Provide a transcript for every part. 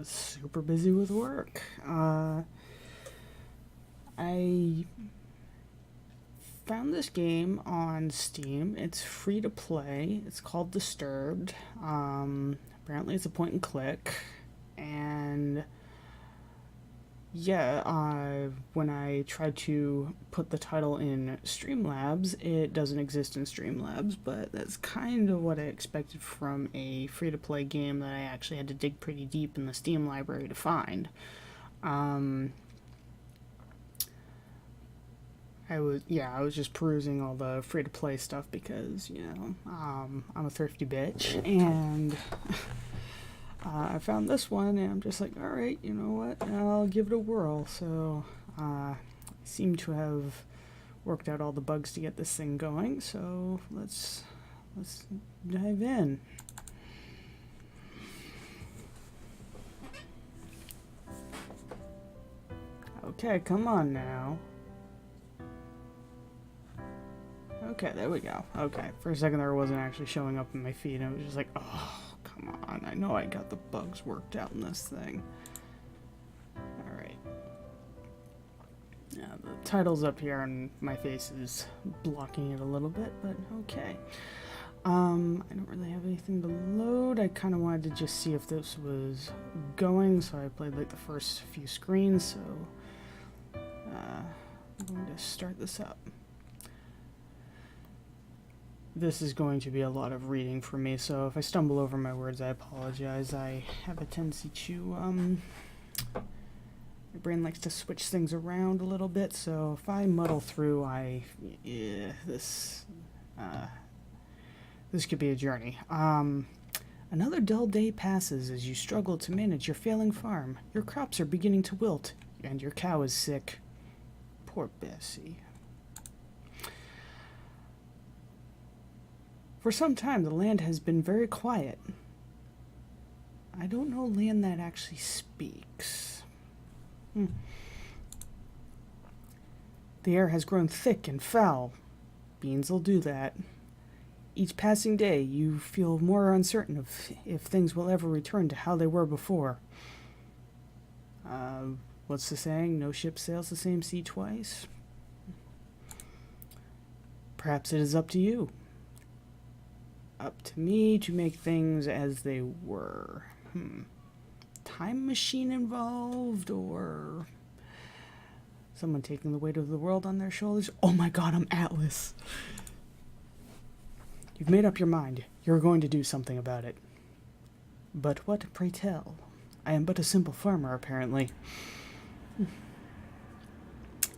was super busy with work. I found this game on Steam. It's free to play. It's called Disturbed. Apparently, it's a point and click. And yeah, when I tried to put the title in Streamlabs, it doesn't exist in Streamlabs, but that's kind of what I expected from a free-to-play game that I actually had to dig pretty deep in the Steam library to find. I was just perusing all the free-to-play stuff because, I'm a thrifty bitch, and I found this one, and I'm just like, all right, you know what? I'll give it a whirl. So, I seem to have worked out all the bugs to get this thing going. So let's dive in. Okay, come on now. Okay, there we go. Okay, for a second there, it wasn't actually showing up in my feed. I was just like, oh. Come on, I know I got the bugs worked out in this thing. Alright. Yeah, the title's up here and my face is blocking it a little bit, but okay. I don't really have anything to load. I kind of wanted to just see if this was going, so I played like the first few screens, so I'm going to start this up. This is going to be a lot of reading for me, so if I stumble over my words, I apologize. I have a tendency to, my brain likes to switch things around a little bit, so if I muddle through, this could be a journey. Another dull day passes as you struggle to manage your failing farm. Your crops are beginning to wilt, and your cow is sick. Poor Bessie. For some time, the land has been very quiet. I don't know land that actually speaks. The air has grown thick and foul. Beans will do that. Each passing day, you feel more uncertain of if things will ever return to how they were before. What's the saying? No ship sails the same sea twice? Perhaps it is up to you. Up to me to make things as they were. Time machine involved, or someone taking the weight of the world on their shoulders? Oh my god, I'm Atlas. You've made up your mind. You're going to do something about it. But what, pray tell? I am but a simple farmer, apparently.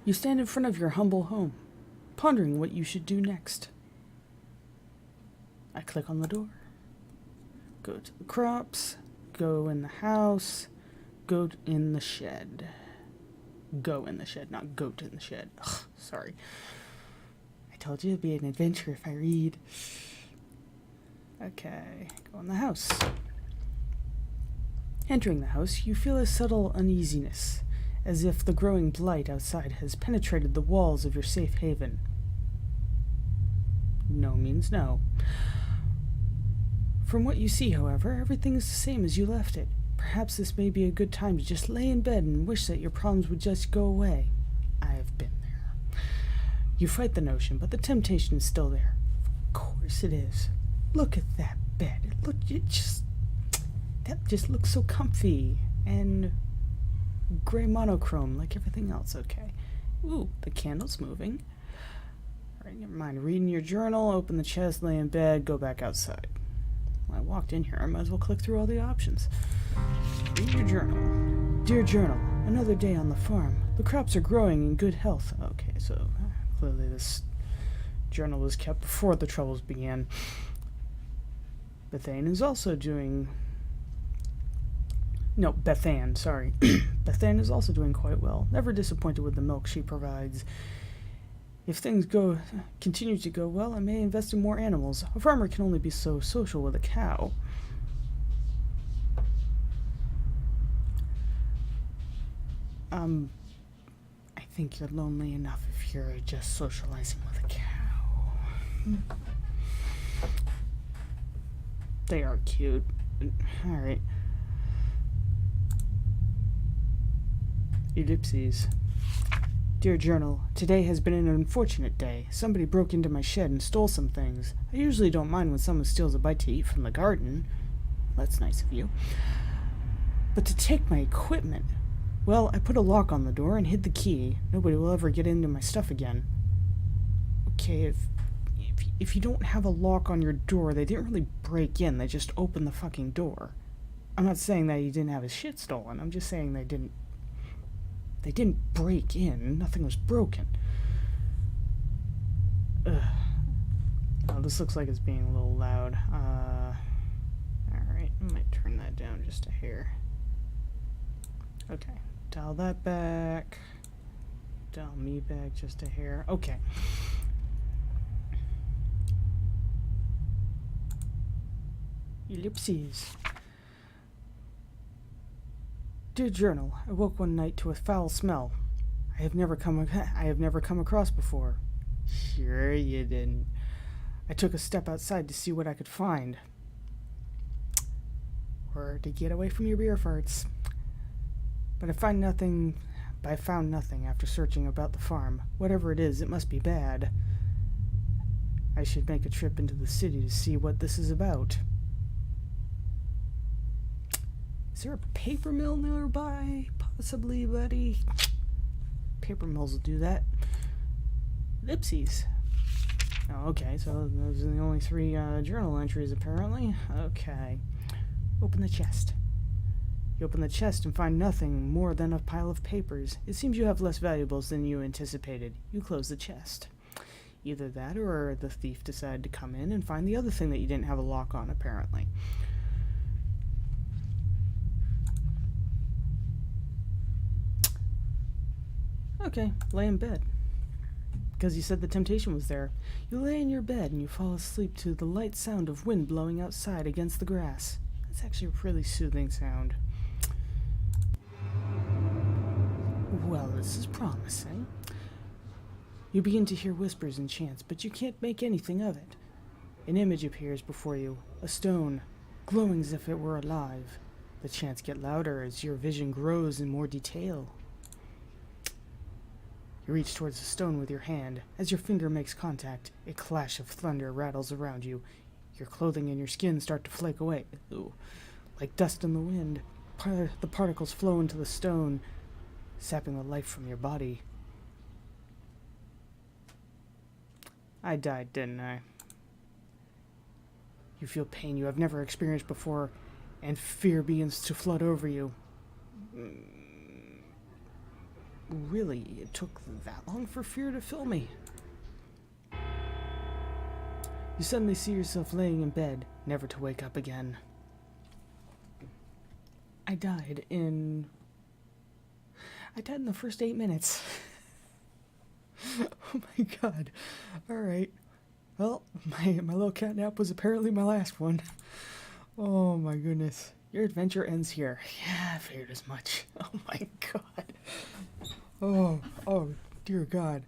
You stand in front of your humble home, pondering what you should do next. I click on the door. Go to the crops. Go in the house. Go in the shed. Go in the shed, not goat in the shed. Ugh, sorry. I told you it'd be an adventure if I read. Okay, go in the house. Entering the house, you feel a subtle uneasiness, as if the growing blight outside has penetrated the walls of your safe haven. No means no. From what you see, however, everything is the same as you left it. Perhaps this may be a good time to just lay in bed and wish that your problems would just go away. I have been there. You fight the notion, but the temptation is still there. Of course it is. Look at that bed. That just looks so comfy and gray monochrome like everything else. Okay. Ooh, the candle's moving. Alright, never mind. Read in your journal, open the chest, lay in bed, go back outside. When I walked in here, I might as well click through all the options. Read your journal. Dear journal, another day on the farm. The crops are growing in good health. Okay, so clearly this journal was kept before the troubles began. Bethane is also doing... No, Bethann, sorry. Bethann is also doing quite well. Never disappointed with the milk she provides. If things continue to go well, I may invest in more animals. A farmer can only be so social with a cow. I think you're lonely enough if you're just socializing with a cow. They are cute. Alright. Ellipses. Dear Journal, today has been an unfortunate day. Somebody broke into my shed and stole some things. I usually don't mind when someone steals a bite to eat from the garden. That's nice of you. But to take my equipment... Well, I put a lock on the door and hid the key. Nobody will ever get into my stuff again. Okay, if you don't have a lock on your door, they didn't really break in. They just opened the fucking door. I'm not saying that he didn't have his shit stolen. I'm just saying they didn't break in. Nothing was broken. Ugh. Oh, this looks like it's being a little loud. Alright, I might turn that down just a hair. Okay, dial that back. Dial me back just a hair. Okay. Ellipses. Dear Journal, I woke one night to a foul smell I have never come across before. Sure you didn't. I took a step outside to see what I could find. Or to get away from your beer farts. But I found nothing after searching about the farm. Whatever it is, it must be bad. I should make a trip into the city to see what this is about. Is there a paper mill nearby? Possibly, buddy. Paper mills will do that. Ellipses. Oh, okay, so those are the only 3 journal entries, apparently. Okay. Open the chest. You open the chest and find nothing more than a pile of papers. It seems you have less valuables than you anticipated. You close the chest. Either that or the thief decided to come in and find the other thing that you didn't have a lock on, apparently. Okay, lay in bed. Because you said the temptation was there. You lay in your bed and you fall asleep to the light sound of wind blowing outside against the grass. That's actually a really soothing sound. Well, this is promising. You begin to hear whispers and chants, but you can't make anything of it. An image appears before you, a stone, glowing as if it were alive. The chants get louder as your vision grows in more detail. You reach towards the stone with your hand. As your finger makes contact, a clash of thunder rattles around you. Your clothing and your skin start to flake away. Ooh. Like dust in the wind, the particles flow into the stone, sapping the life from your body. I died, didn't I? You feel pain you have never experienced before, and fear begins to flood over you. Really, it took that long for fear to fill me. You suddenly see yourself laying in bed, never to wake up again. I died in the first 8 minutes. Oh my god. Alright. Well, my little cat nap was apparently my last one. Oh my goodness. Your adventure ends here. Yeah, I figured as much. Oh my god. Oh, dear god.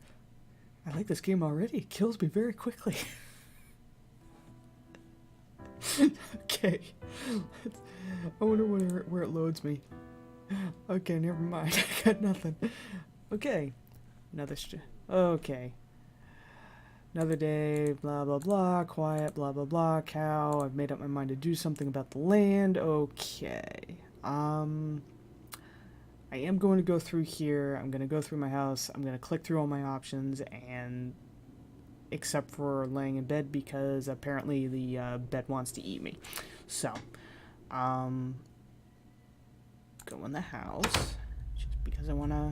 I like this game already. It kills me very quickly. Okay. I wonder where it loads me. Okay, never mind. I got nothing. Okay. Okay. Another day, blah, blah, blah, quiet, blah, blah, blah, cow. I've made up my mind to do something about the land. Okay. I am going to go through here. I'm going to go through my house. I'm going to click through all my options, and except for laying in bed, because apparently the bed wants to eat me. So, go in the house, just because I want to...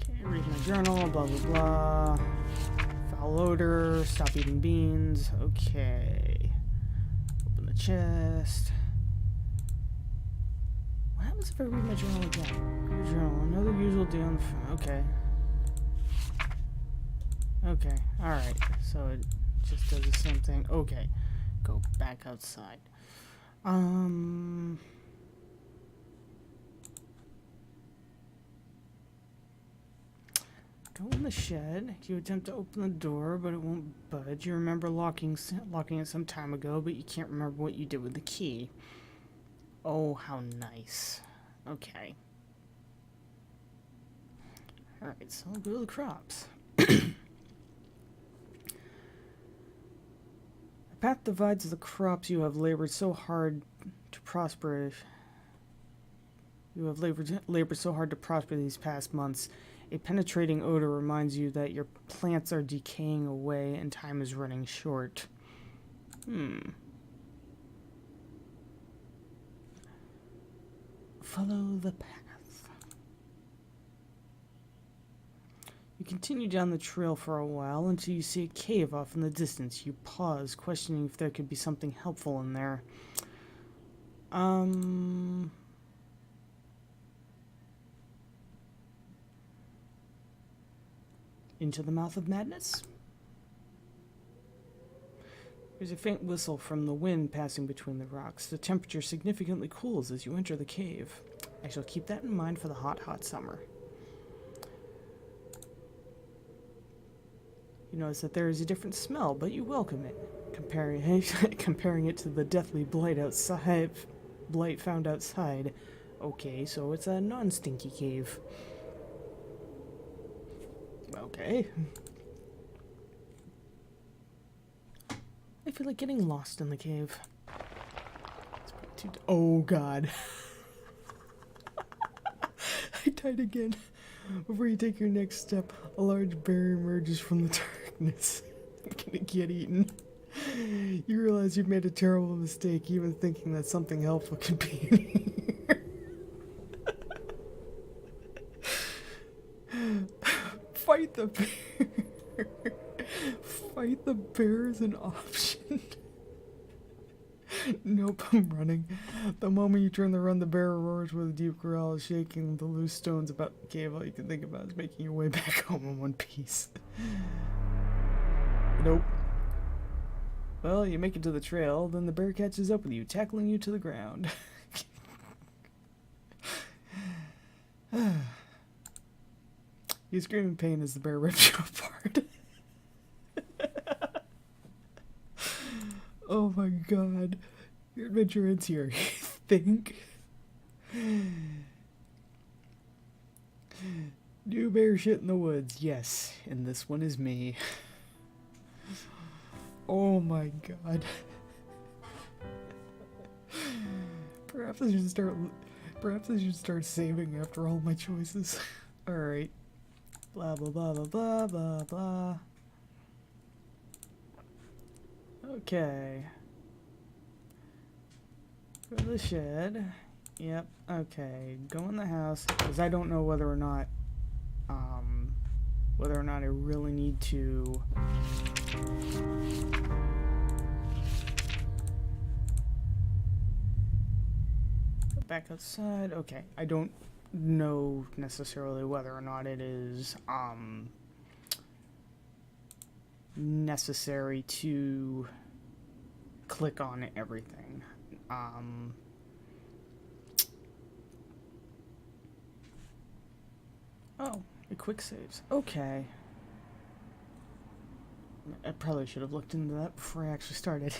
Okay, read my journal, blah, blah, blah. Foul odor, stop eating beans. Okay. Open the chest. What happens if I read my journal again? Your journal, another usual day on the okay. Okay, alright. So it just does the same thing. Okay. Go back outside. Go in the shed. You attempt to open the door, but it won't budge. You remember locking it some time ago, but you can't remember what you did with the key. Oh, how nice. Okay. Alright, so I'll go to the crops. The path divides the crops you have labored so hard to prosper. You have labored so hard to prosper these past months. A penetrating odor reminds you that your plants are decaying away and time is running short. Follow the path. You continue down the trail for a while until you see a cave off in the distance. You pause, questioning if there could be something helpful in there. Into the mouth of madness? There's a faint whistle from the wind passing between the rocks. The temperature significantly cools as you enter the cave. I shall keep that in mind for the hot, hot summer. You notice that there is a different smell, but you welcome it, comparing it to the deathly blight found outside. Okay, so it's a non-stinky cave. Okay. I feel like getting lost in the cave. Oh god. I died again. Before you take your next step, a large bear emerges from the darkness. I'm gonna get eaten. You realize you've made a terrible mistake, even thinking that something helpful could be in here. Fight the bear. Fight the bear is an option. Nope, I'm running. The moment you turn to run, the bear roars with a deep growl, shaking the loose stones about the cave. All you can think about is making your way back home in one piece. Nope. Well, you make it to the trail, then the bear catches up with you, tackling you to the ground. You scream in pain as the bear rips you apart. Oh my god. Your adventure ends here, you think? New bear shit in the woods. Yes, and this one is me. Oh my god. Perhaps I should start saving after all my choices. Alright. Blah blah blah blah blah blah blah. Okay. Go to the shed. Yep, okay. Go in the house, because I don't know whether or not I really need to go back outside. Okay, I don't know necessarily whether or not it is necessary to click on everything. Oh, it quick saves. Okay. I probably should have looked into that before I actually started.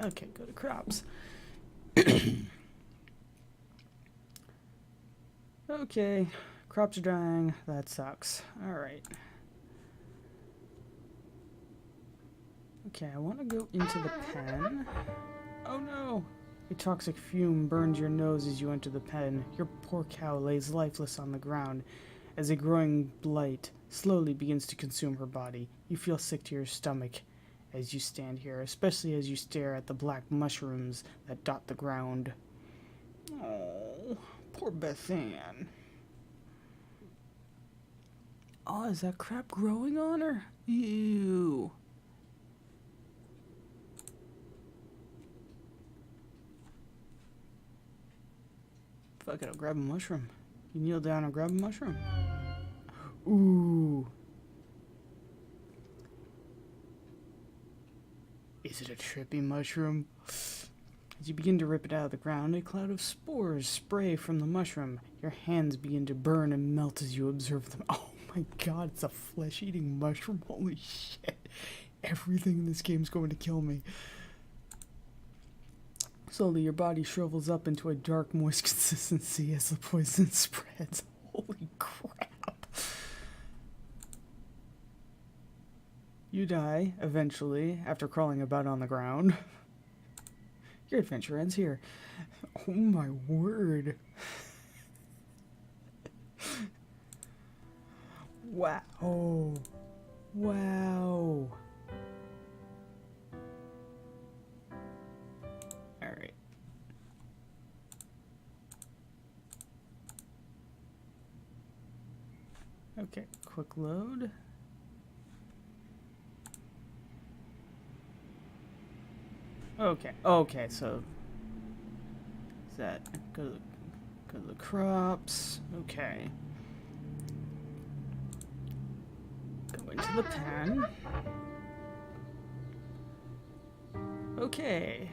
Okay, go to crops. Okay, crops are dying. That sucks. Alright. Okay, I want to go into the pen. Oh no! A toxic fume burns your nose as you enter the pen. Your poor cow lays lifeless on the ground as a growing blight slowly begins to consume her body. You feel sick to your stomach as you stand here, especially as you stare at the black mushrooms that dot the ground. Oh, poor Beth Ann. Oh, is that crap growing on her? Ew. Fuck it, I'll grab a mushroom. You kneel down and grab a mushroom. Ooh. Is it a trippy mushroom? As you begin to rip it out of the ground, a cloud of spores spray from the mushroom. Your hands begin to burn and melt as you observe them. Oh my god, it's a flesh-eating mushroom. Holy shit. Everything in this game is going to kill me. Slowly, your body shrivels up into a dark, moist consistency as the poison spreads. Holy crap. You die, eventually, after crawling about on the ground. Your adventure ends here. Oh my word. Wow. Wow. Alright. Okay, quick load. Okay, so is that go to the crops. Okay. Go into the pen. Okay.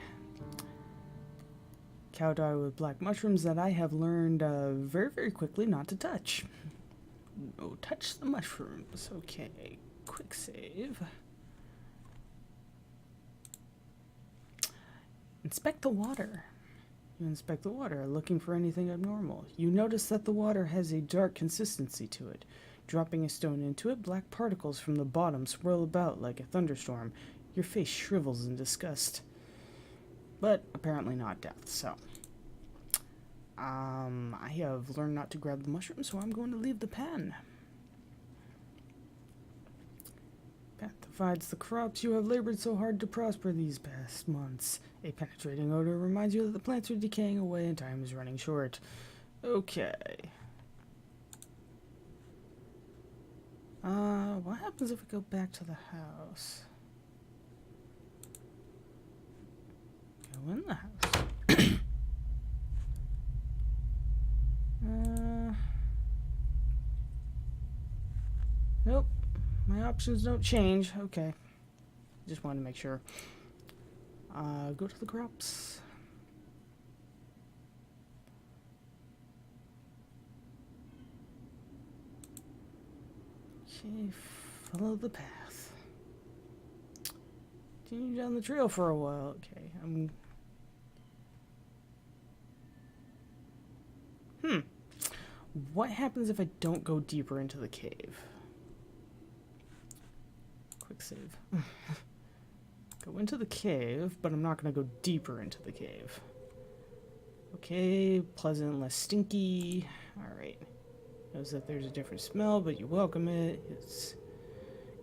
Cow dye with black mushrooms that I have learned very, very quickly not to touch. No, touch the mushrooms. Okay, quick save. Inspect the water. You inspect the water, looking for anything abnormal. You notice that the water has a dark consistency to it. Dropping a stone into it, black particles from the bottom swirl about like a thunderstorm. Your face shrivels in disgust. But apparently not death, so. I have learned not to grab the mushroom, so I'm going to leave the pen. Path divides the crops you have labored so hard to prosper these past months. A penetrating odor reminds you that the plants are decaying away and time is running short. Okay. What happens if we go back to the house? Go in the house. Nope. My options don't change. Okay. Just wanted to make sure. Go to the crops. Okay, follow the path. Continue down the trail for a while. Okay, What happens if I don't go deeper into the cave? Quick save. Go into the cave, but I'm not going to go deeper into the cave. Okay, pleasant, less stinky. Alright. Knows that there's a different smell, but you welcome it. It's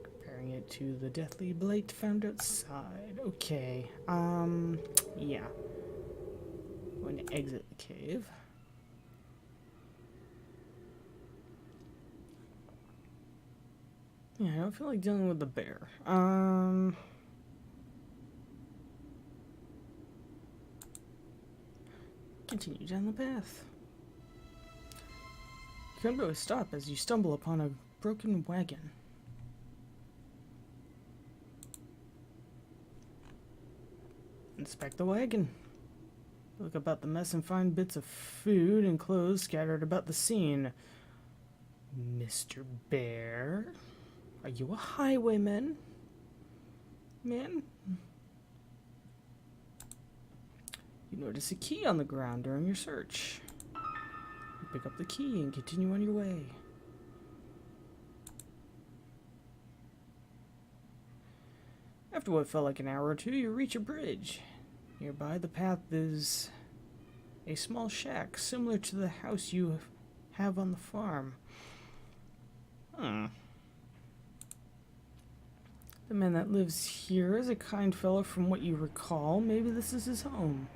comparing it to the deathly blight found outside. Okay, yeah. Going to exit the cave. Yeah, I don't feel like dealing with the bear. Continue down the path. You come to a stop as you stumble upon a broken wagon. Inspect the wagon. Look about the mess and find bits of food and clothes scattered about the scene. Mr. Bear? Are you a highwayman? Man? You notice a key on the ground during your search. You pick up the key and continue on your way. After what felt like an hour or two, you reach a bridge. Nearby the path is a small shack similar to the house you have on the farm. The man that lives here is a kind fellow from what you recall. Maybe this is his home.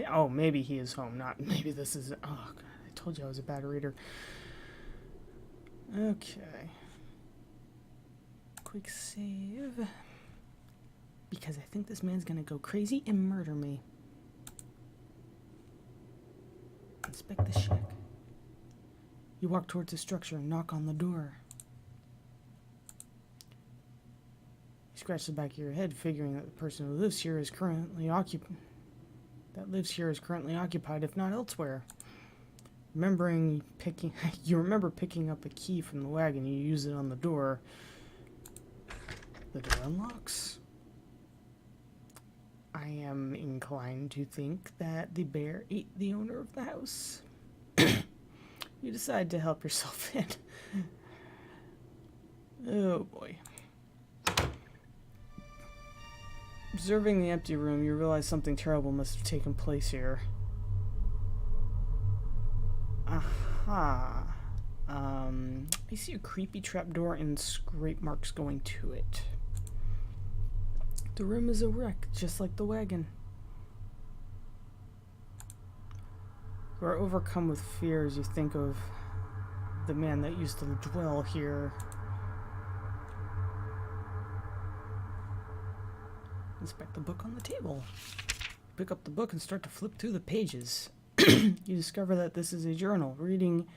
Oh, maybe he is home, not maybe this is... Oh, God, I told you I was a bad reader. Okay. Quick save. Because I think this man's gonna go crazy and murder me. Inspect the shack. You walk towards the structure and knock on the door. You scratch the back of your head, figuring that the person who lives here is currently occupied, if not elsewhere. You remember picking up a key from the wagon. You use it on the door. The door unlocks. am inclined to think that the bear ate the owner of the house. You decide to help yourself in. Oh boy. Observing the empty room, you realize something terrible must have taken place here. Aha. I see a creepy trapdoor and scrape marks going to it. The room is a wreck, just like the wagon. You are overcome with fear as you think of the man that used to dwell here. Inspect the book on the table. Pick up the book and start to flip through the pages. You discover that this is a journal. Reading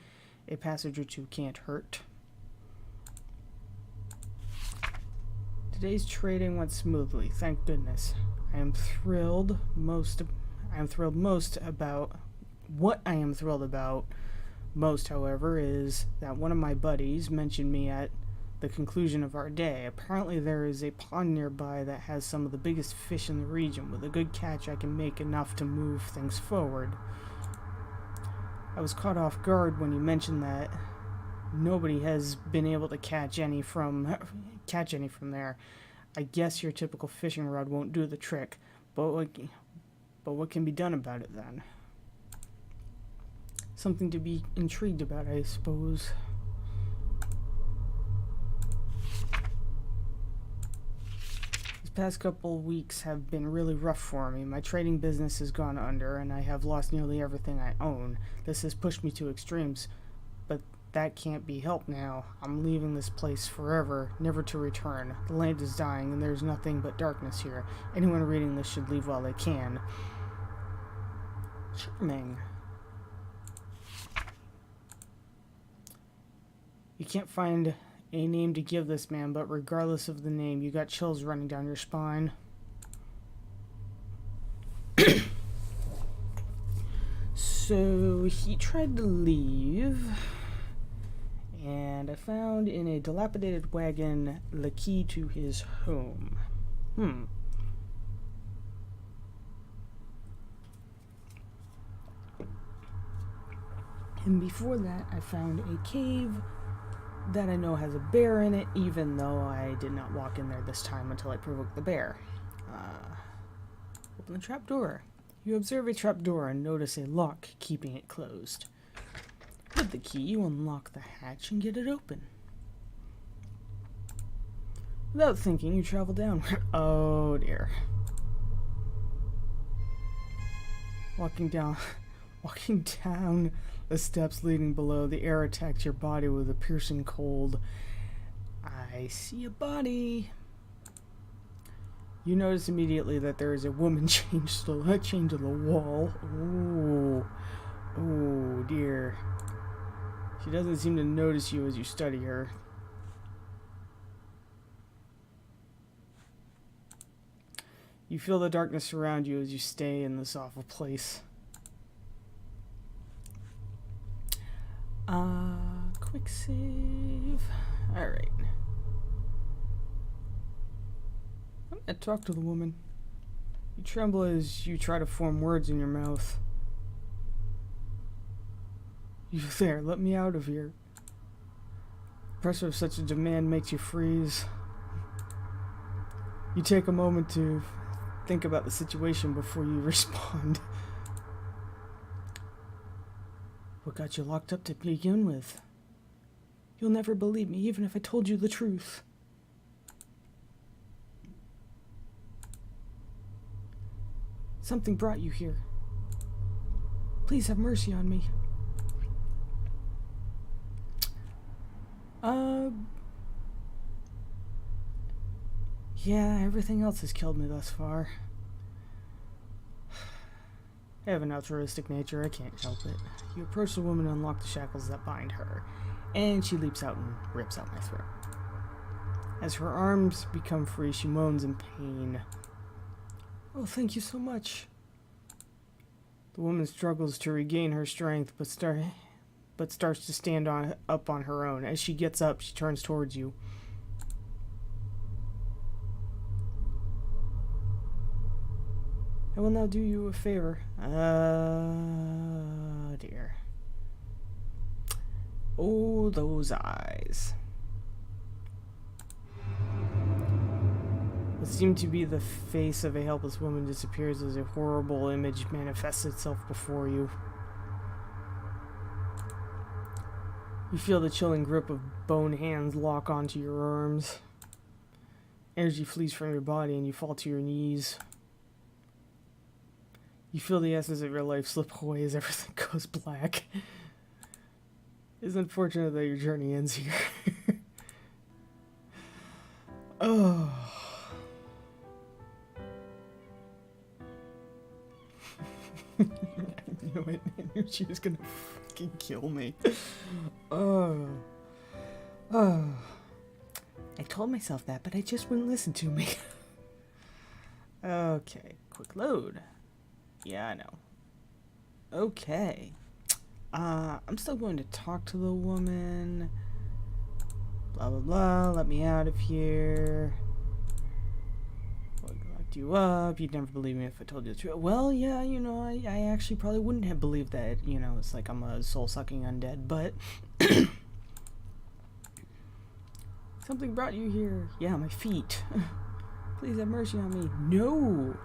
a passage or two can't hurt. Today's trading went smoothly, thank goodness. What I am thrilled most, however, is that one of my buddies mentioned me at the conclusion of our day. Apparently there is a pond nearby that has some of the biggest fish in the region. With a good catch, I can make enough to move things forward. I was caught off guard when you mentioned that nobody has been able to catch any from there. I guess your typical fishing rod won't do the trick, but what can be done about it then? Something to be intrigued about, I suppose. These past couple weeks have been really rough for me. My trading business has gone under, and I have lost nearly everything I own. This has pushed me to extremes, but that can't be helped now. I'm leaving this place forever, never to return. The land is dying, and there's nothing but darkness here. Anyone reading this should leave while they can. Charming. You can't find a name to give this man, but regardless of the name, you got chills running down your spine. So he tried to leave, and I found in a dilapidated wagon the key to his home. And before that, I found a cave that I know has a bear in it, even though I did not walk in there this time until I provoked the bear. Open the trapdoor. You observe a trapdoor and notice a lock keeping it closed. With the key, you unlock the hatch and get it open. Without thinking, you travel down. Oh dear. Walking down the steps leading below, the air attacks your body with a piercing cold. I see a body. You notice immediately that there is a woman chained to the wall. Oh dear. She doesn't seem to notice you as you study her. You feel the darkness surround you as you stay in this awful place. Quick save. Alright. I'm gonna talk to the woman. You tremble as you try to form words in your mouth. You there, let me out of here. The pressure of such a demand makes you freeze. You take a moment to think about the situation before you respond. What got you locked up to begin with? You'll never believe me, even if I told you the truth. Something brought you here. Please have mercy on me. Yeah, everything else has killed me thus far. I have an altruistic nature, I can't help it. You approach the woman and unlock the shackles that bind her, and she leaps out and rips out my throat. As her arms become free, she moans in pain. Oh, thank you so much. The woman struggles to regain her strength, but starts to stand up on her own. As she gets up, she turns towards you. I will now do you a favor. Dear. Oh, those eyes. What seemed to be the face of a helpless woman disappears as a horrible image manifests itself before you. You feel the chilling grip of bone hands lock onto your arms. Energy flees from your body and you fall to your knees. You feel the essence of your life slip away as everything goes black. It's unfortunate that your journey ends here. Oh. I knew it. I knew she was gonna fucking kill me. Oh. Oh. I told myself that, but I just wouldn't listen to me. Okay, quick load. Yeah, I know. Okay. I'm still going to talk to the woman. Blah, blah, blah. Let me out of here. Locked you up. You'd never believe me if I told you the truth. Well, yeah, you know, I actually probably wouldn't have believed that. You know, it's like I'm a soul-sucking undead, but... Something brought you here. Yeah, my feet. Please have mercy on me. No!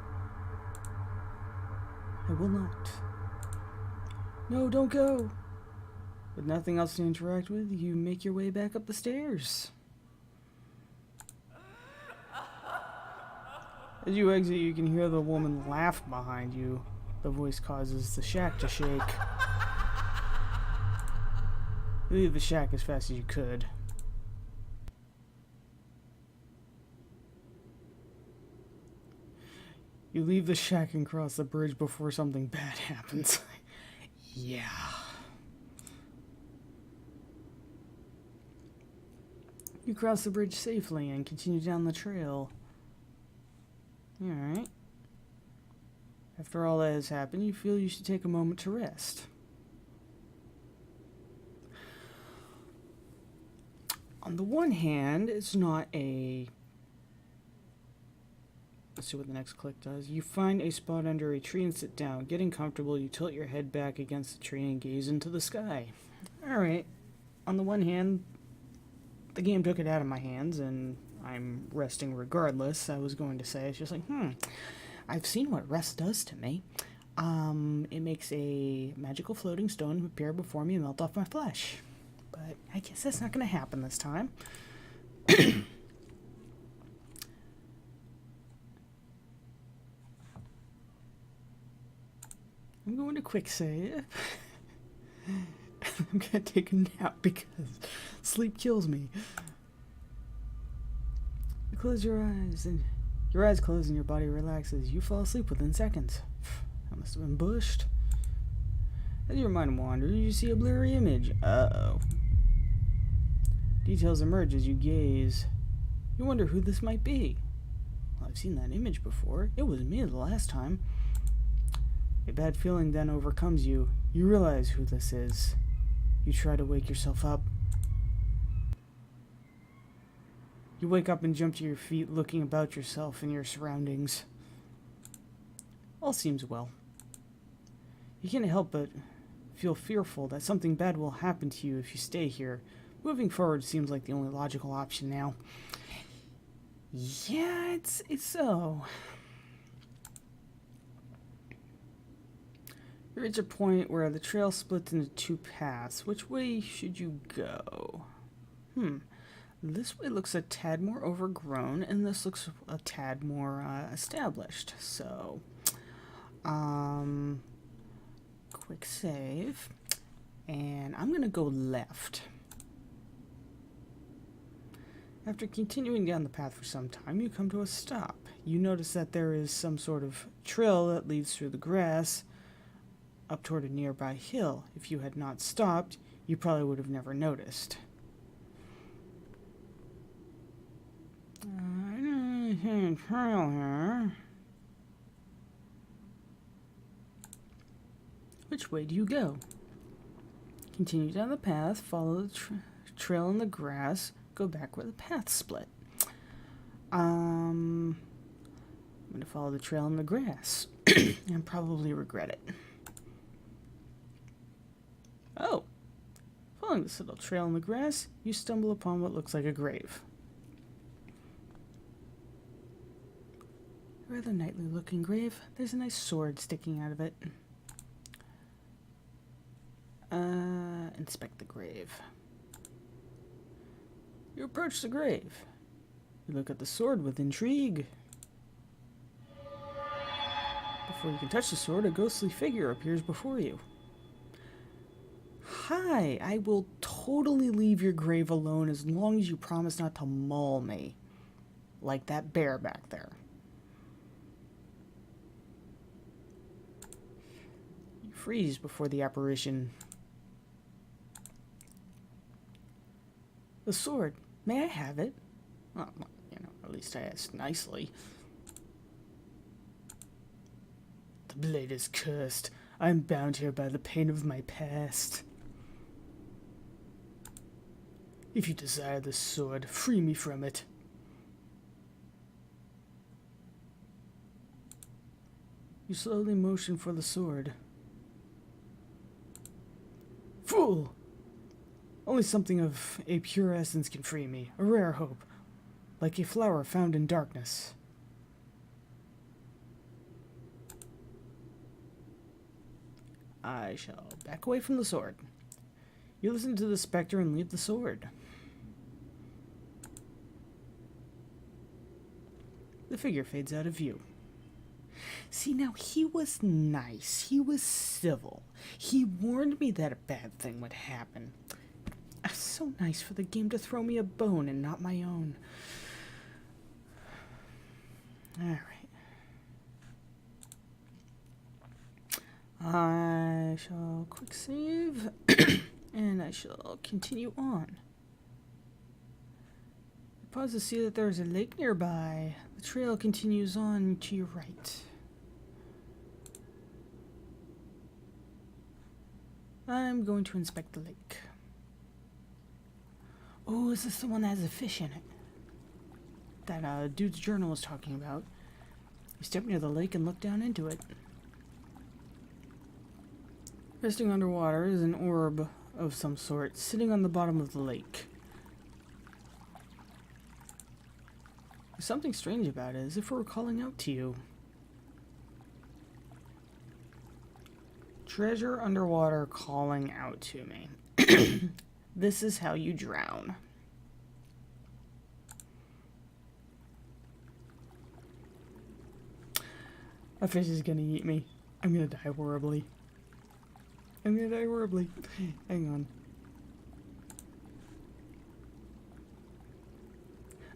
I will not. No, don't go. With nothing else to interact with, you make your way back up the stairs. As you exit, you can hear the woman laugh behind you. The voice causes the shack to shake. You leave the shack as fast as you could. You leave the shack and cross the bridge before something bad happens. Yeah. You cross the bridge safely and continue down the trail. Alright. After all that has happened, you feel you should take a moment to rest. On the one hand, it's not a... Let's see what the next click does. You find a spot under a tree and sit down. Getting comfortable, you tilt your head back against the tree and gaze into the sky. Alright. On the one hand, the game took it out of my hands, and I'm resting regardless. I was going to say, it's just like, I've seen what rest does to me. It makes a magical floating stone appear before me and melt off my flesh. But I guess that's not going to happen this time. I'm going to quick save. I'm going to take a nap because sleep kills me. You close your eyes, and your eyes close and your body relaxes. You fall asleep within seconds. That must have been bushed. As your mind wanders, you see a blurry image. Uh-oh. Details emerge as you gaze. You wonder who this might be. Well, I've seen that image before. It was me the last time. A bad feeling then overcomes you. You realize who this is. You try to wake yourself up. You wake up and jump to your feet, looking about yourself and your surroundings. All seems well. You can't help but feel fearful that something bad will happen to you if you stay here. Moving forward seems like the only logical option now. Yeah, it's so. You reach a point where the trail splits into two paths. Which way should you go? This way looks a tad more overgrown, and this looks a tad more established. So, quick save, and I'm gonna go left. After continuing down the path for some time, you come to a stop. You notice that there is some sort of trail that leads through the grass up toward a nearby hill. If you had not stopped, you probably would have never noticed. Trail here. Which way do you go? Continue down the path, follow the trail in the grass, go back where the path split. I'm going to follow the trail in the grass. and probably regret it. Oh. Following this little trail in the grass, you stumble upon what looks like a grave. A rather knightly looking grave. There's a nice sword sticking out of it. Inspect the grave. You approach the grave. You look at the sword with intrigue. Before you can touch the sword, a ghostly figure appears before you. Hi, I will totally leave your grave alone as long as you promise not to maul me. Like that bear back there. You freeze before the apparition. The sword. May I have it? Well, you know, at least I asked nicely. The blade is cursed. I am bound here by the pain of my past. If you desire this sword, free me from it. You slowly motion for the sword. Fool! Only something of a pure essence can free me, a rare hope, like a flower found in darkness. I shall back away from the sword. You listen to the specter and leave the sword. The figure fades out of view. See, now he was nice. He was civil. He warned me that a bad thing would happen. So nice for the game to throw me a bone and not my own. Alright. I shall quick save. And I shall continue on. Pause to see that there is a lake nearby. The trail continues on to your right. I'm going to inspect the lake. Oh, is this the one that has a fish in it? That dude's journal was talking about. You step near the lake and look down into it. Resting underwater is an orb of some sort, sitting on the bottom of the lake. There's something strange about it, as if it were calling out to you. Treasure underwater calling out to me. This is how you drown. A fish is gonna eat me. I'm gonna die horribly. I'm gonna die horribly. Hang on.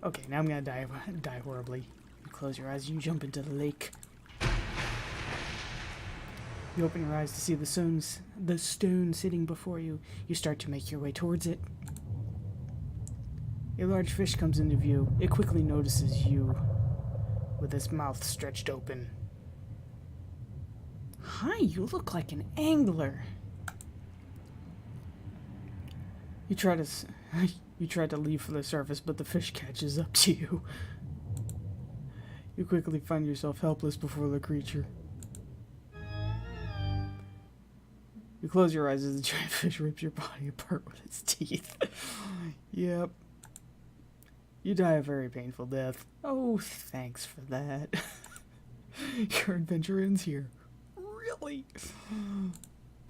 Okay, now I'm gonna die horribly. You close your eyes, you jump into the lake. You open your eyes to see the stone sitting before you. You start to make your way towards it. A large fish comes into view. It quickly notices you, with its mouth stretched open. Hi, you look like an angler. You try to leave for the surface, but the fish catches up to you. You quickly find yourself helpless before the creature. You close your eyes as the giant fish rips your body apart with its teeth. Yep. You die a very painful death. Oh, thanks for that. Your adventure ends here. Really?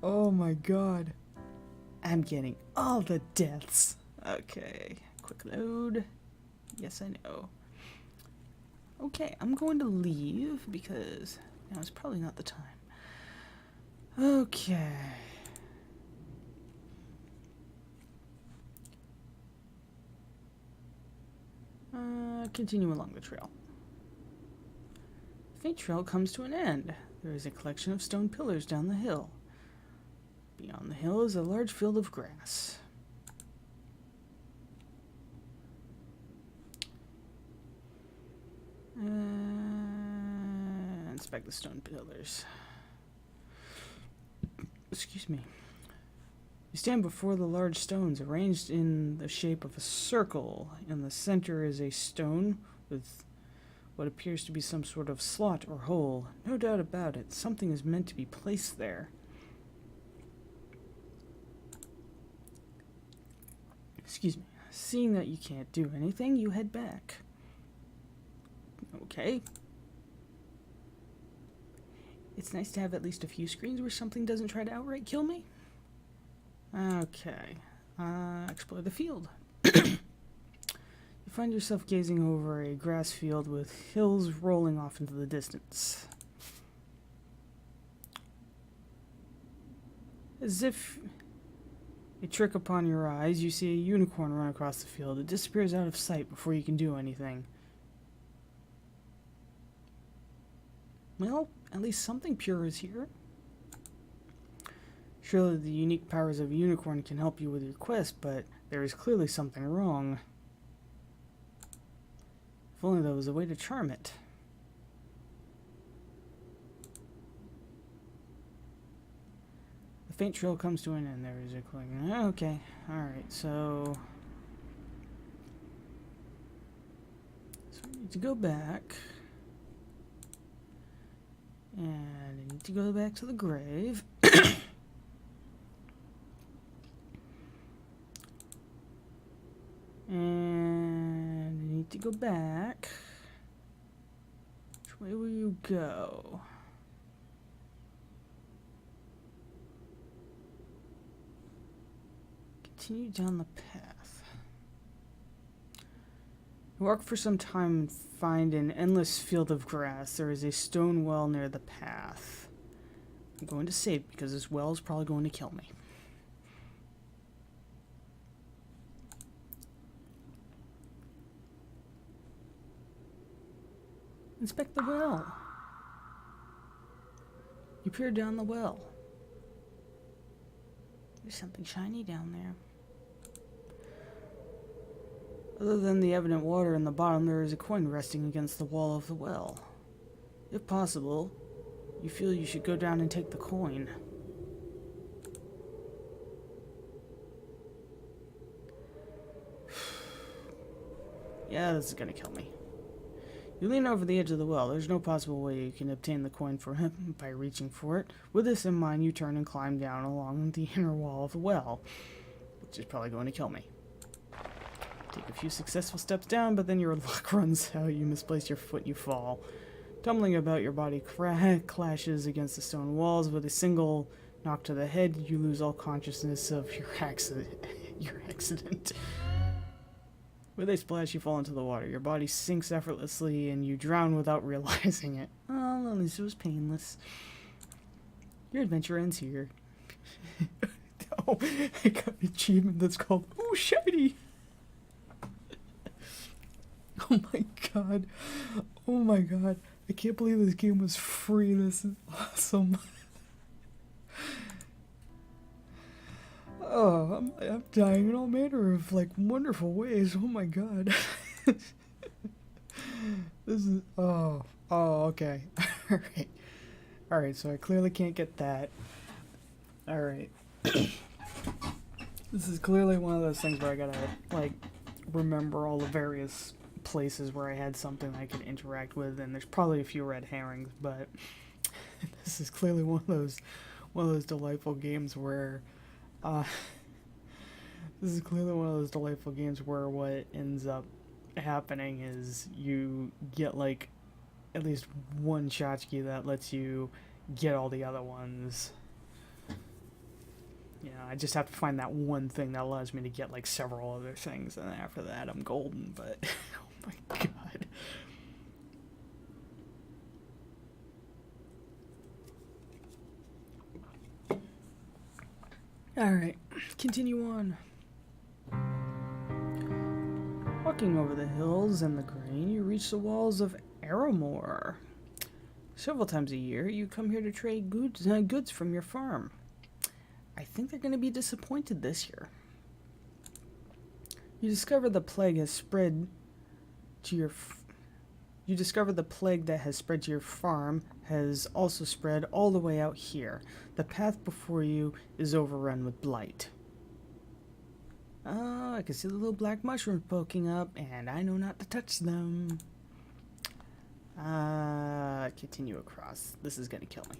Oh my god. I'm getting all the deaths. Okay. Quick load. Yes, I know. Okay, I'm going to leave because now is probably not the time. Okay. Continue along the trail. The faint trail comes to an end. There is a collection of stone pillars down the hill. Beyond the hill is a large field of grass. Inspect the stone pillars. Excuse me. You stand before the large stones arranged in the shape of a circle. In the center is a stone with what appears to be some sort of slot or hole. No doubt about it, something is meant to be placed there. Excuse me. Seeing that you can't do anything, you head back. Okay. It's nice to have at least a few screens where something doesn't try to outright kill me. Okay. Explore the field. You find yourself gazing over a grass field with hills rolling off into the distance. As if a trick upon your eyes, you see a unicorn run across the field. It disappears out of sight before you can do anything. Well, at least something pure is here. Surely the unique powers of a unicorn can help you with your quest, but there is clearly something wrong. If only there was a way to charm it. The faint trail comes to an end. There is a clicking. Okay, alright, so we need to go back. And I need to go back to the grave. And I need to go back. Which way will you go? Continue down the path. You walk for some time and find an endless field of grass. There is a stone well near the path. I'm going to save because this well is probably going to kill me. Inspect the well. You peer down the well. There's something shiny down there. Other than the evident water in the bottom, there is a coin resting against the wall of the well. If possible, you feel you should go down and take the coin. Yeah, this is gonna kill me. You lean over the edge of the well. There's no possible way you can obtain the coin for him by reaching for it. With this in mind, you turn and climb down along the inner wall of the well, which is probably going to kill me. Take a few successful steps down, but then your luck runs out. You misplace your foot, you fall. Tumbling about, your body clashes against the stone walls. With a single knock to the head, you lose all consciousness of your accident. With a splash, you fall into the water. Your body sinks effortlessly, and you drown without realizing it. Oh, at least it was painless. Your adventure ends here. Oh, I got an achievement that's called "Ooh, shiny!" Oh my god. Oh my god. I can't believe this game was free. This is awesome. Oh, I'm dying in all manner of, like, wonderful ways. Oh my god. This is... Oh, okay. Alright. Alright, so I clearly can't get that. Alright. This is clearly one of those things where I gotta, like, remember all the various places where I had something I could interact with, and there's probably a few red herrings, but this is clearly one of those delightful games where this is clearly one of those delightful games where what ends up happening is you get, like, at least one tchotchke that lets you get all the other ones. You know, I just have to find that one thing that allows me to get, like, several other things, and after that I'm golden, but oh my god. Alright, continue on. Walking over the hills and the grain, you reach the walls of Aramore. Several times a year, you come here to trade goods from your farm. I think they're going to be disappointed this year. You discover the plague has spread to your... You discover the plague that has spread to your farm has also spread all the way out here. The path before you is overrun with blight. Oh, I can see the little black mushrooms poking up, and I know not to touch them. Continue across. This is gonna kill me.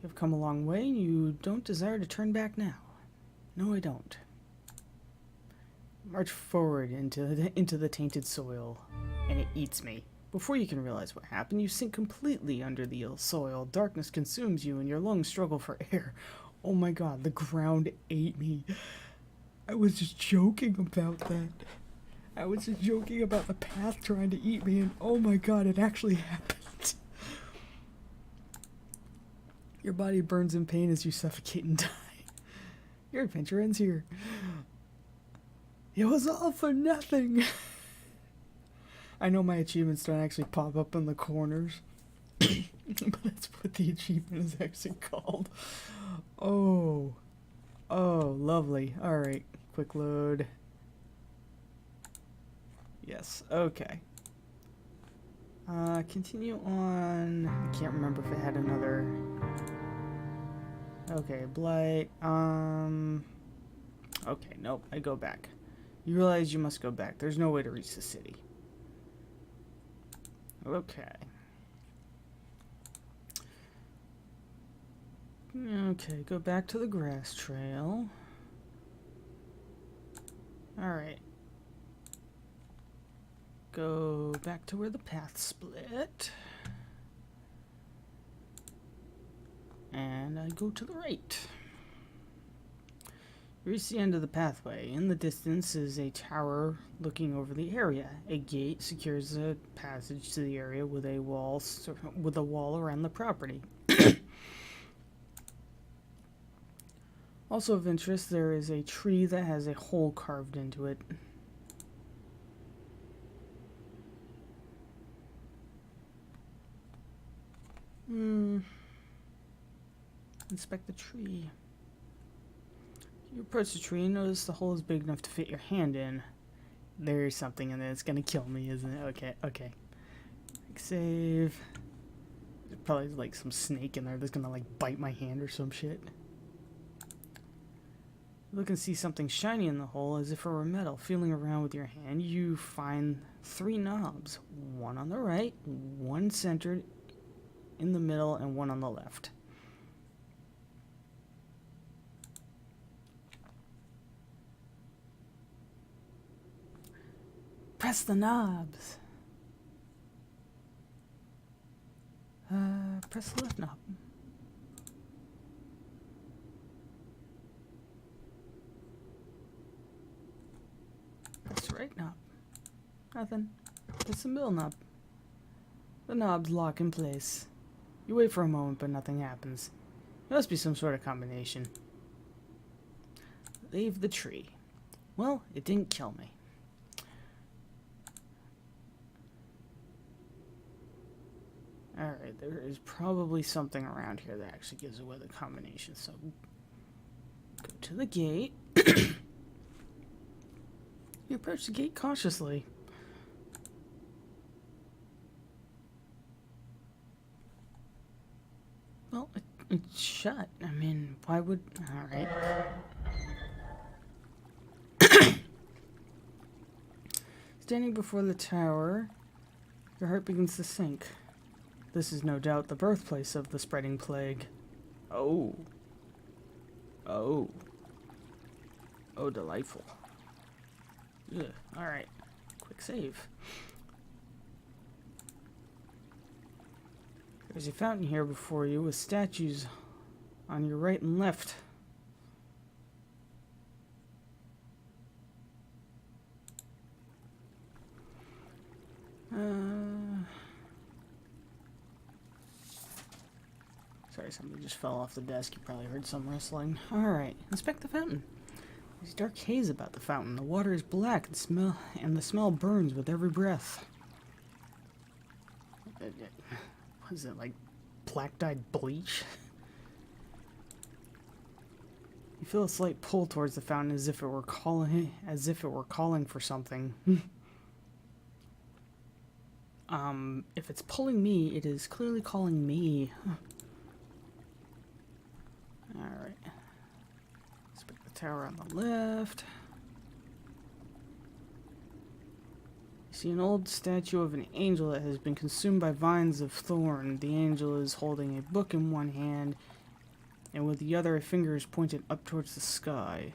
You've come a long way, and you don't desire to turn back now. No, I don't. March forward into the tainted soil, and it eats me. Before you can realize what happened, you sink completely under the ill soil. Darkness consumes you, and your lungs struggle for air. Oh my god, the ground ate me. I was just joking about that. I was just joking about the path trying to eat me, and oh my god, it actually happened. Your body burns in pain as you suffocate and die. Your adventure ends here. It was all for nothing. I know my achievements don't actually pop up in the corners, but that's what the achievement is actually called. Oh, lovely. All right, quick load. Yes, okay. Continue on. I can't remember if it had another. Okay, blight. Okay, nope. I go back. You realize you must go back. There's no way to reach the city. Okay. Okay, go back to the grass trail. Alright. Go back to where the path split. And I go to the right. You reach the end of the pathway. In the distance is a tower looking over the area. A gate secures the passage to the area with a wall around the property. Also of interest, there is a tree that has a hole carved into it. Inspect the tree. You approach the tree and notice the hole is big enough to fit your hand in. There's something in there that's gonna kill me, isn't it? Okay, okay. Save. There's probably like some snake in there that's gonna like bite my hand or some shit. Look and see something shiny in the hole as if it were metal. Feeling around with your hand, you find 3 knobs. One on the right, one centered in the middle, and one on the left. Press the knobs. Press the left knob. Press the right knob. Nothing. Press the middle knob. The knobs lock in place. You wait for a moment, but nothing happens. It must be some sort of combination. Leave the tree. Well, it didn't kill me. Alright, there is probably something around here that actually gives away the combination, so go to the gate. You approach the gate cautiously. Well, it's shut. I mean, why would... Alright. Standing before the tower, your heart begins to sink. This is no doubt the birthplace of the spreading plague. Oh. Oh. Oh, delightful. Ugh. Alright. Quick save. There's a fountain here before you with statues on your right and left. Sorry, somebody just fell off the desk. You probably heard some rustling. Alright, inspect the fountain. There's dark haze about the fountain. The water is black and the smell burns with every breath. What is it, like black-dyed bleach? You feel a slight pull towards the fountain as if it were calling for something. If it's pulling me, it is clearly calling me. Alright. Inspect the tower on the left. See an old statue of an angel that has been consumed by vines of thorn. The angel is holding a book in one hand, and with the other a finger is pointed up towards the sky.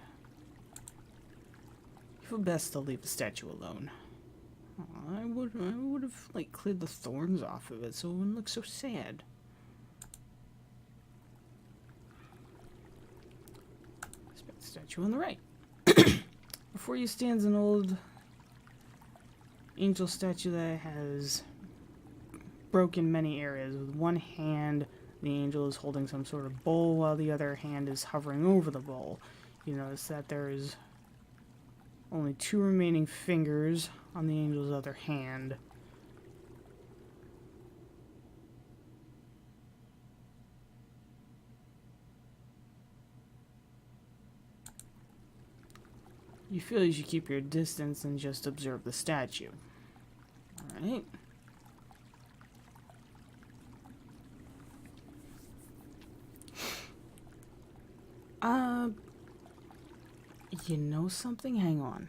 You feel best to leave the statue alone. Aw, I would have like cleared the thorns off of it so it wouldn't look so sad. Inspect the statue on the right. Before you stands an old angel statue that has broken many areas. With one hand, the angel is holding some sort of bowl while the other hand is hovering over the bowl. You notice that there is only 2 remaining fingers on the angel's other hand. You feel you should keep your distance and just observe the statue. Alright. You know something? Hang on.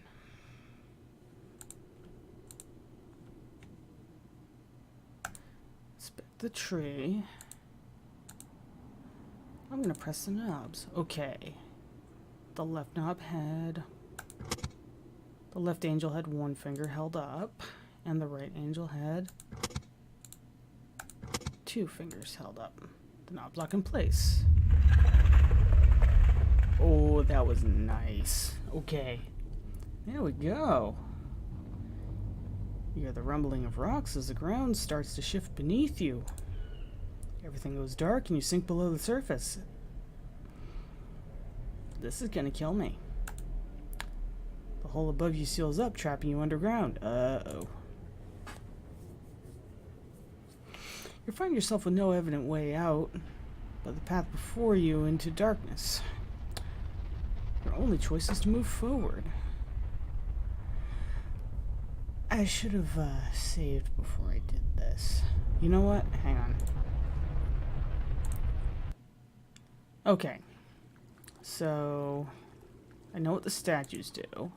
Inspect the tree. I'm gonna press the knobs. Okay. The left knob had... The left angel had 1 finger held up, and the right angel had 2 fingers held up. The knob's lock in place. Oh, that was nice. Okay. There we go. You hear the rumbling of rocks as the ground starts to shift beneath you. Everything goes dark and you sink below the surface. This is gonna kill me. The hole above you seals up, trapping you underground. Uh-oh. You find yourself with no evident way out, but the path before you into darkness. Your only choice is to move forward. I should have saved before I did this. You know what? Hang on. Okay. So, I know what the statues do.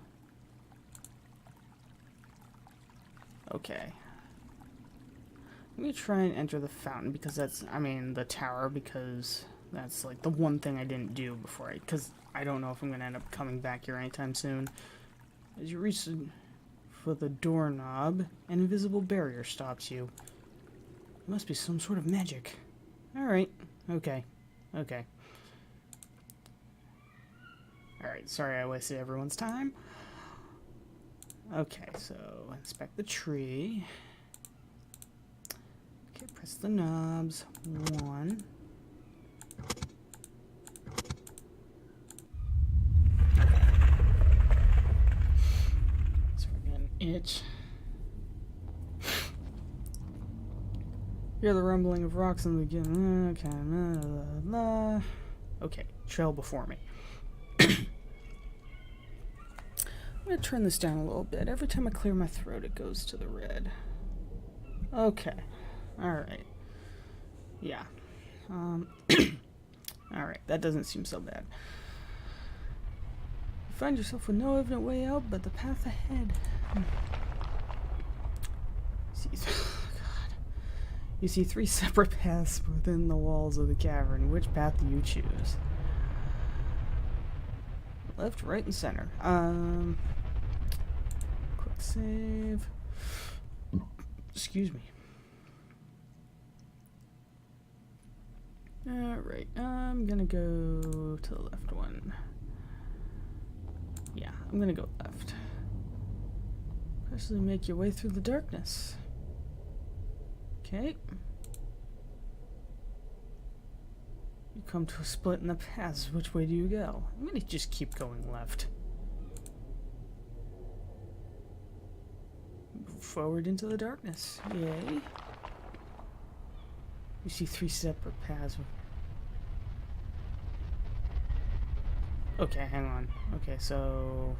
Okay. Let me try and enter the fountain because that's, I mean, the tower, because that's like the one thing I didn't do before because I don't know if I'm going to end up coming back here anytime soon. As you reach for the doorknob, an invisible barrier stops you. It must be some sort of magic. Alright. Okay. Okay. Alright, sorry I wasted everyone's time. Okay, so inspect the tree. Okay, press the knobs. 1. So we're getting an itch. Hear the rumbling of rocks in the beginning. Okay, blah, blah, blah. Okay, trail before me. I'm going to turn this down a little bit. Every time I clear my throat, it goes to the red. Okay. Alright. Yeah. Alright, that doesn't seem so bad. You find yourself with no evident way out, but the path ahead. You see 3 separate paths within the walls of the cavern. Which path do you choose? Left, right, and center. Quick save. Excuse me. Alright, I'm gonna go to the left one. Yeah, I'm gonna go left. Especially make your way through the darkness. Okay. You come to a split in the paths. Which way do you go? I'm gonna just keep going left. Move forward into the darkness. Yay. You see 3 separate paths. Okay, hang on. Okay, so...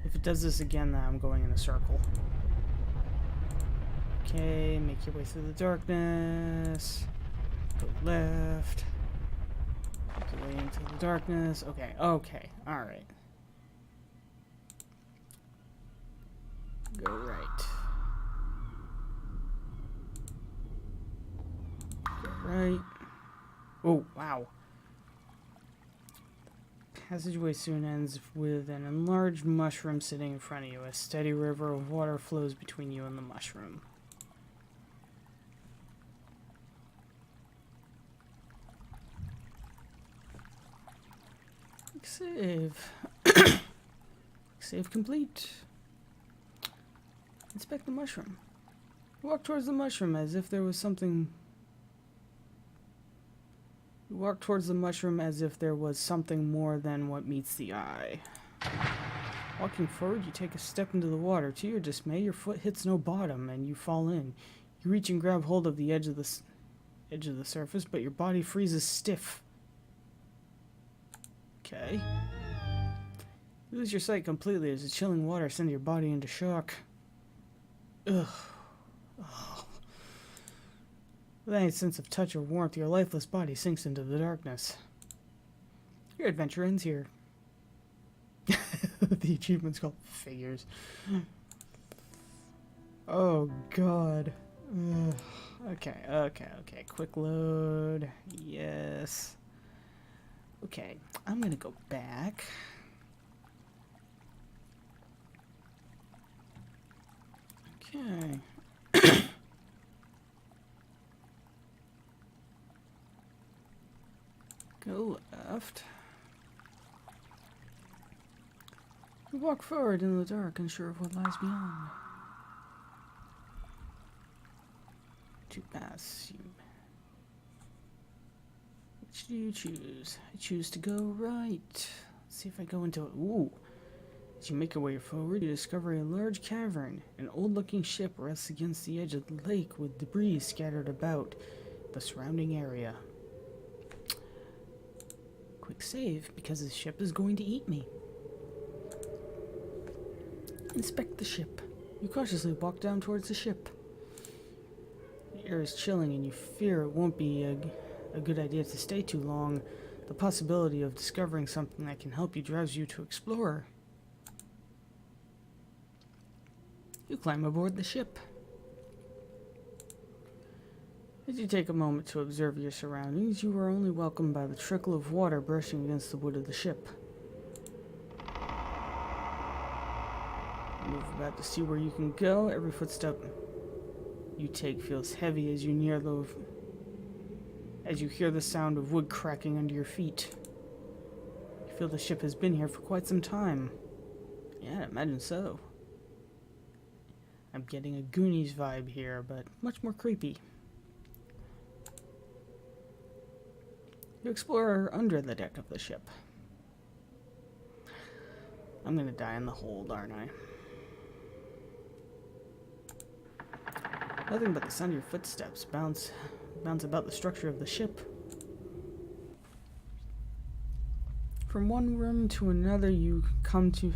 if it does this again, then I'm going in a circle. Okay, make your way through the darkness. Go left. Make your way into the darkness. Okay, okay, alright. Go right. Go right. Oh, wow. Passageway soon ends with an enlarged mushroom sitting in front of you. A steady river of water flows between you and the mushroom. Save. Save complete. Inspect the mushroom. Walk towards the mushroom as if there was something... Walk towards the mushroom as if there was something more than what meets the eye. Walking forward, you take a step into the water. To your dismay, your foot hits no bottom and you fall in. You reach and grab hold of the edge of the surface, but your body freezes stiff. Okay. You lose your sight completely as the chilling water sends your body into shock. Ugh. Oh. Without any sense of touch or warmth, your lifeless body sinks into the darkness. Your adventure ends here. The achievement's called Figures. Oh, God. Ugh. Okay. Quick load. Yes. Okay, I'm gonna go back. Okay. Go left. You walk forward in the dark, unsure of what lies beyond. Two paths. Which do you choose? I choose to go right. Let's see if I go into it. Ooh. As you make your way forward, you discover a large cavern. An old-looking ship rests against the edge of the lake with debris scattered about the surrounding area. Quick save, because the ship is going to eat me. Inspect the ship. You cautiously walk down towards the ship. The air is chilling and you fear it won't be a good idea to stay too long. The possibility of discovering something that can help you drives you to explore. You climb aboard the ship. As you take a moment to observe your surroundings, you are only welcomed by the trickle of water brushing against the wood of the ship. Move about to see where you can go. Every footstep you take feels heavy as you near as you hear the sound of wood cracking under your feet. You feel the ship has been here for quite some time. Yeah, I imagine so. I'm getting a Goonies vibe here, but much more creepy. You explore under the deck of the ship. I'm gonna die in the hold, aren't I? Nothing but the sound of your footsteps bounce about the structure of the ship. From one room to another, you come to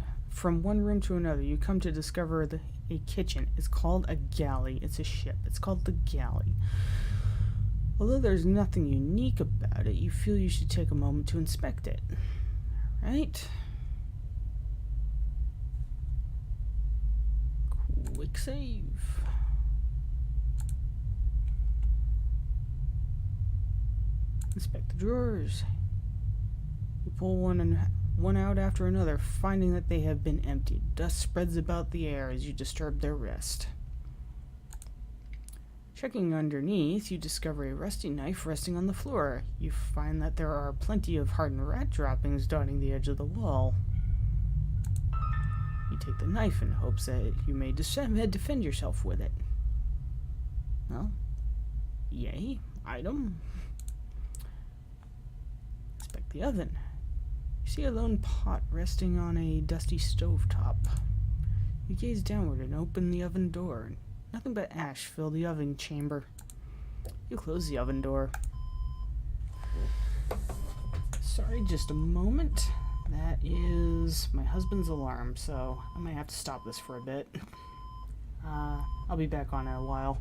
discover a kitchen. It's called a galley. It's a ship. It's called the galley. Although there's nothing unique about it, you feel you should take a moment to inspect it. Right? Quick save. Inspect the drawers. You pull one out after another, finding that they have been emptied. Dust spreads about the air as you disturb their rest. Checking underneath, you discover a rusty knife resting on the floor. You find that there are plenty of hardened rat droppings dotting the edge of the wall. You take the knife in hopes that you may defend yourself with it. Well, yay, item. Inspect the oven. You see a lone pot resting on a dusty stovetop. You gaze downward and open the oven door. Nothing but ash fill the oven chamber. You close the oven door. Sorry, just a moment. That is my husband's alarm, so I might have to stop this for a bit. I'll be back on in a while.